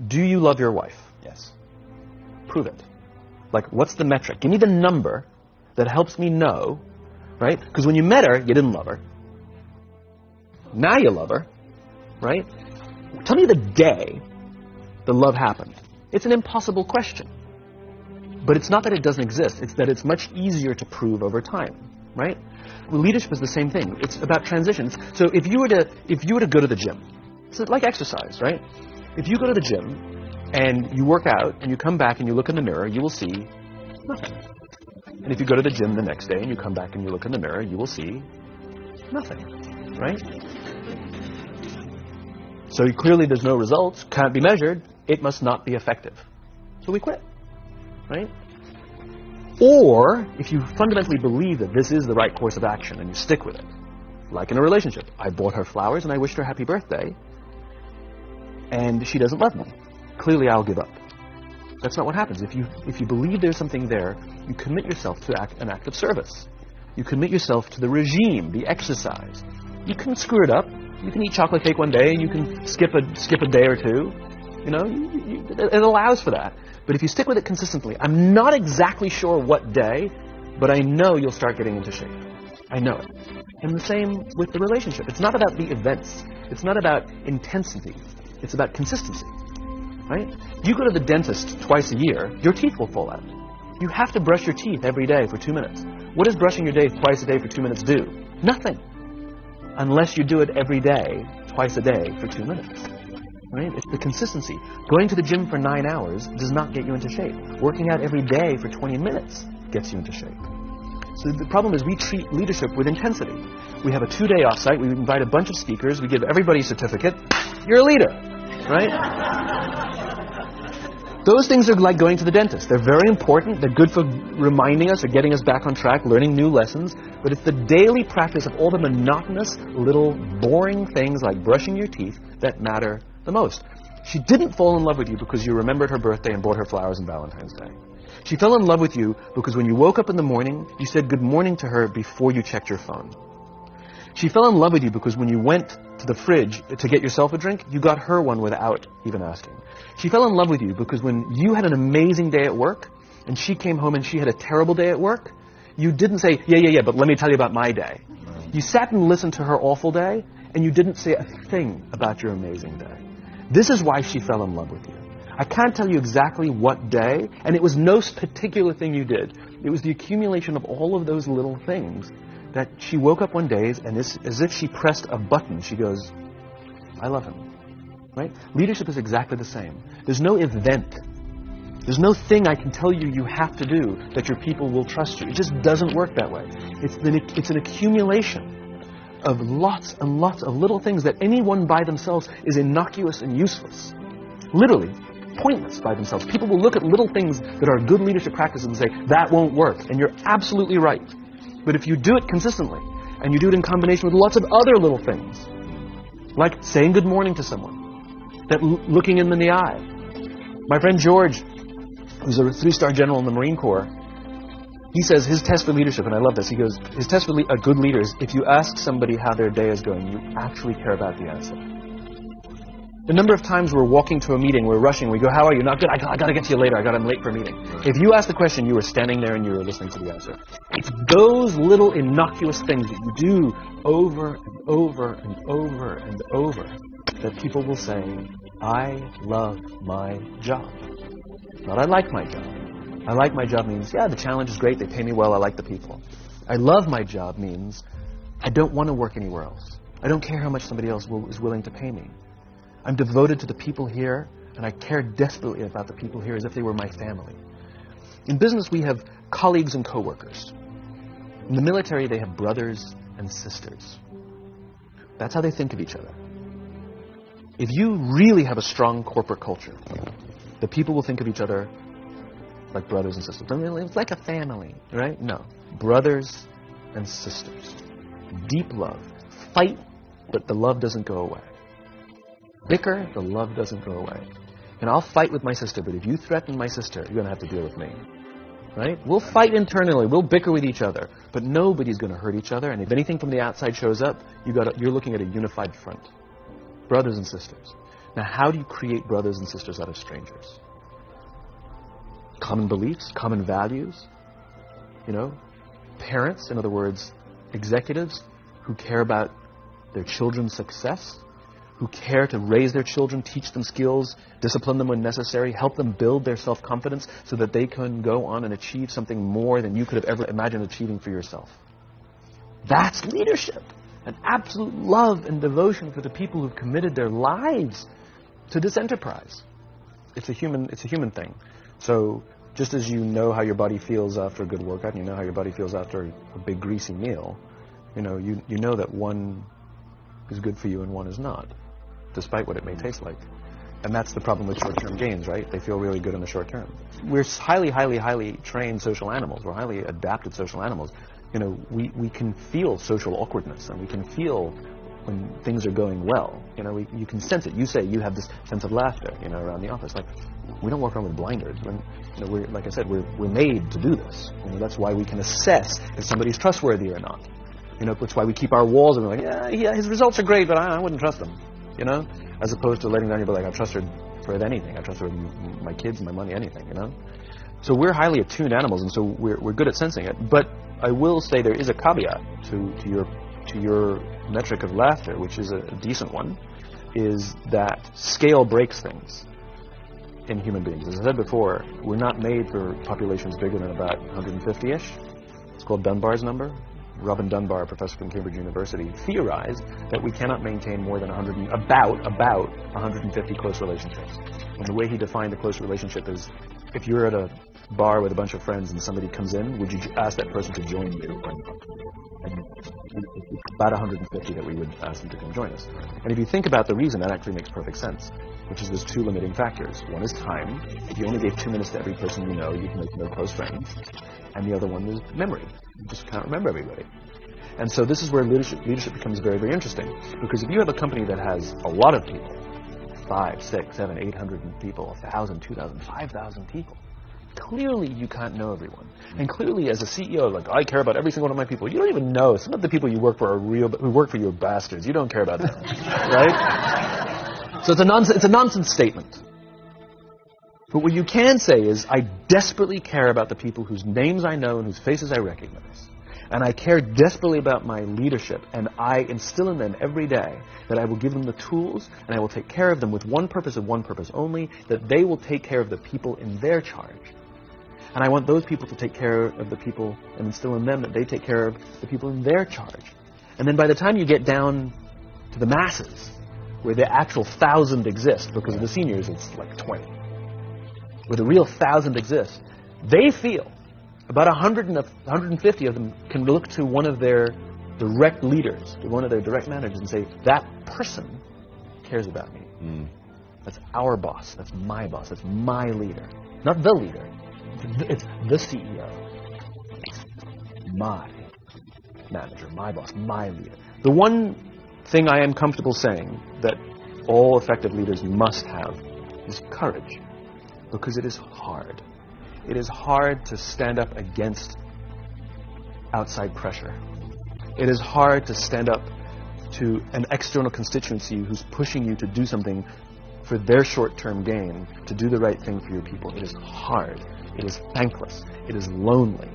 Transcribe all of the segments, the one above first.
Do you love your wife? Yes. Prove it. Like, what's the metric? Give me the number that helps me know, right? Because when you met her, you didn't love her. Now you love her, right? Tell me the day the love happened. It's an impossible question. But it's not that it doesn't exist. It's that it's much easier to prove over time, right? Well, leadership is the same thing. It's about transitions. So if you were to go to the gym, it's like exercise, right? If you go to the gym and you work out and you come back and you look in the mirror, you will see nothing. And if you go to the gym the next day and you come back and you look in the mirror, you will see nothing, right? So clearly there's no results, can't be measured, it must not be effective. So we quit, right? Or if you fundamentally believe that this is the right course of action and you stick with it, like in a relationship, I bought her flowers and I wished her happy birthday, and she doesn't love me. Clearly I'll give up. That's not what happens. If you believe there's something there, you commit yourself to an act of service. You commit yourself to the regime, the exercise. You can screw it up. You can eat chocolate cake one day and you can skip a day or two. You know, it allows for that. But if you stick with it consistently, I'm not exactly sure what day, but I know you'll start getting into shape. I know it. And the same with the relationship. It's not about the events. It's not about intensity. It's about consistency, right? You go to the dentist twice a year, your teeth will fall out. You have to brush your teeth every day for 2 minutes. What does brushing your teeth twice a day for 2 minutes do? Nothing. Unless you do it every day, twice a day for 2 minutes. Right? It's the consistency. Going to the gym for 9 hours does not get you into shape. Working out every day for 20 minutes gets you into shape. So the problem is we treat leadership with intensity. We have a 2-day offsite, we invite a bunch of speakers, we give everybody a certificate. You're a leader, right? Those things are like going to the dentist. They're very important. They're good for reminding us or getting us back on track, learning new lessons. But it's the daily practice of all the monotonous, little, boring things like brushing your teeth that matter the most. She didn't fall in love with you because you remembered her birthday and bought her flowers on Valentine's Day. She fell in love with you because when you woke up in the morning, you said good morning to her before you checked your phone. She fell in love with you because when you went to the fridge to get yourself a drink, you got her one without even asking. She fell in love with you because when you had an amazing day at work and she came home and she had a terrible day at work, you didn't say, yeah, but let me tell you about my day. You sat and listened to her awful day and you didn't say a thing about your amazing day. This is why she fell in love with you. I can't tell you exactly what day, and it was no particular thing you did. It was the accumulation of all of those little things that she woke up one day and as if she pressed a button, she goes, I love him. Right? Leadership is exactly the same. There's no event. There's no thing I can tell you you have to do that your people will trust you. It just doesn't work that way. It's an accumulation of lots and lots of little things that anyone by themselves is innocuous and useless. Literally, pointless by themselves. People will look at little things that are good leadership practices and say, that won't work. And you're absolutely right. But if you do it consistently, and you do it in combination with lots of other little things, like saying good morning to someone, that looking in the eye. My friend George, who's a 3-star general in the Marine Corps, he says his test for leadership, and I love this, he goes, his test for a good leader is if you ask somebody how their day is going, you actually care about the answer. The number of times we're walking to a meeting, we're rushing, we go, how are you? Not good, I got to get to you later, I'm late for a meeting. If you ask the question, you were standing there and you were listening to the answer. It's those little innocuous things that you do over and over and over and over that people will say, I love my job. Not I like my job. I like my job means, yeah, the challenge is great, they pay me well, I like the people. I love my job means I don't want to work anywhere else. I don't care how much somebody else is willing to pay me. I'm devoted to the people here, and I care desperately about the people here as if they were my family. In business, we have colleagues and coworkers. In the military, they have brothers and sisters. That's how they think of each other. If you really have a strong corporate culture, the people will think of each other like brothers and sisters. I mean, it's like a family, right? No. Brothers and sisters. Deep love. Fight, but the love doesn't go away. Bicker, the love doesn't go away. And I'll fight with my sister, but if you threaten my sister, you're going to have to deal with me. Right? We'll fight internally. We'll bicker with each other. But nobody's going to hurt each other. And if anything from the outside shows up, you're looking at a unified front. Brothers and sisters. Now, how do you create brothers and sisters out of strangers? Common beliefs, common values, parents, in other words, executives who care about their children's success, who care to raise their children, teach them skills, discipline them when necessary, help them build their self-confidence so that they can go on and achieve something more than you could have ever imagined achieving for yourself. That's leadership. An absolute love and devotion for the people who've committed their lives to this enterprise. It's a human thing. So just as you know how your body feels after a good workout, and you know how your body feels after a big greasy meal, you know that one is good for you and one is not, despite what it may taste like. And that's the problem with short-term gains, right? They feel really good in the short term. We're highly, highly, highly trained social animals. We're highly adapted social animals. We can feel social awkwardness, and we can feel when things are going well. You can sense it. You say you have this sense of laughter, around the office. Like, we don't walk around with blinders. We're, like I said, we're made to do this. That's why we can assess if somebody's trustworthy or not. That's why we keep our walls and we're like, yeah, his results are great, but I wouldn't trust him. As opposed to letting down your, like, I trust her with anything. I trust her with my kids, my money, anything. So we're highly attuned animals, and so we're good at sensing it. But I will say there is a caveat to your metric of laughter, which is a decent one, is that scale breaks things in human beings. As I said before, we're not made for populations bigger than about 150-ish. It's called Dunbar's number. Robin Dunbar, a professor from Cambridge University, theorized that we cannot maintain more than about 150 close relationships. And the way he defined a close relationship is, if you're at a bar with a bunch of friends and somebody comes in, would you ask that person to join you? And it's about 150 that we would ask them to come join us. And if you think about the reason, that actually makes perfect sense, which is there's two limiting factors. One is time. If you only gave 2 minutes to every person you know, you'd make no close friends. And the other one is memory. You just can't remember everybody. And so this is where leadership becomes very, very interesting. Because if you have a company that has a lot of people, 5, 6, 7, 800 people, 1,000, 2,000, 5,000 people, clearly you can't know everyone. And clearly as a CEO, like, I care about every single one of my people. You don't even know. Some of the people you work for who work for you are bastards. You don't care about them. Right? So it's a nonsense statement. But what you can say is, I desperately care about the people whose names I know and whose faces I recognize. And I care desperately about my leadership, and I instill in them every day that I will give them the tools, and I will take care of them with one purpose and one purpose only, that they will take care of the people in their charge. And I want those people to take care of the people and instill in them that they take care of the people in their charge. And then by the time you get down to the masses, where the actual 1,000 exist, because of the seniors it's like 20, where the real 1,000 exist, they feel about 100 and 150 of them can look to one of their direct leaders, to one of their direct managers, and say, that person cares about me. That's our boss. That's my boss. That's my leader. Not the leader. It's the CEO. It's my manager, my boss, my leader. The one thing I am comfortable saying that all effective leaders must have is courage. Because it is hard. It is hard to stand up against outside pressure. It is hard to stand up to an external constituency who's pushing you to do something for their short-term gain, to do the right thing for your people. It is hard. It is thankless. It is lonely.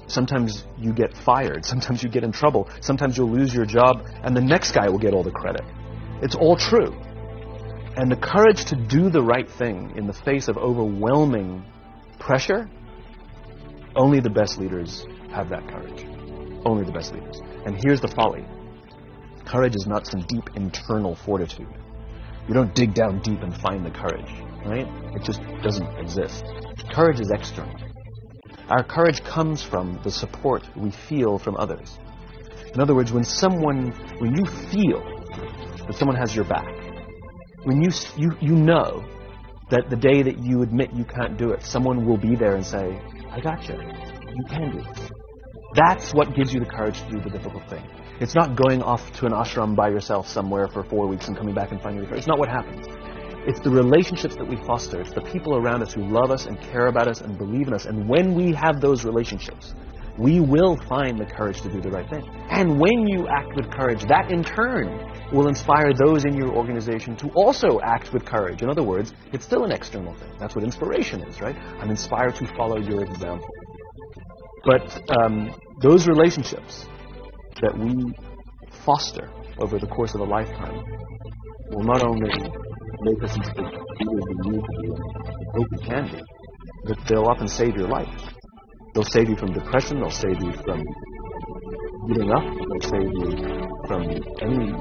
Sometimes you get fired. Sometimes you get in trouble. Sometimes you'll lose your job and the next guy will get all the credit. It's all true. And the courage to do the right thing in the face of overwhelming pressure, only the best leaders have that courage. Only the best leaders. And here's the folly. Courage is not some deep internal fortitude. You don't dig down deep and find the courage, right? It just doesn't exist. Courage is external. Our courage comes from the support we feel from others. In other words, when you feel that someone has your back, when you know that the day that you admit you can't do it, someone will be there and say, I got you. You can do this. That's what gives you the courage to do the difficult thing. It's not going off to an ashram by yourself somewhere for 4 weeks and coming back and finding your courage. It's not what happens. It's the relationships that we foster. It's the people around us who love us and care about us and believe in us. And when we have those relationships, we will find the courage to do the right thing. And when you act with courage, that in turn will inspire those in your organization to also act with courage. In other words, it's still an external thing. That's what inspiration is, right? I'm inspired to follow your example. But those relationships that we foster over the course of a lifetime will not only make us into the leaders we need to be and hope we can be, but they'll often save your life. They'll save you from depression, they'll save you from giving up, they'll save you from any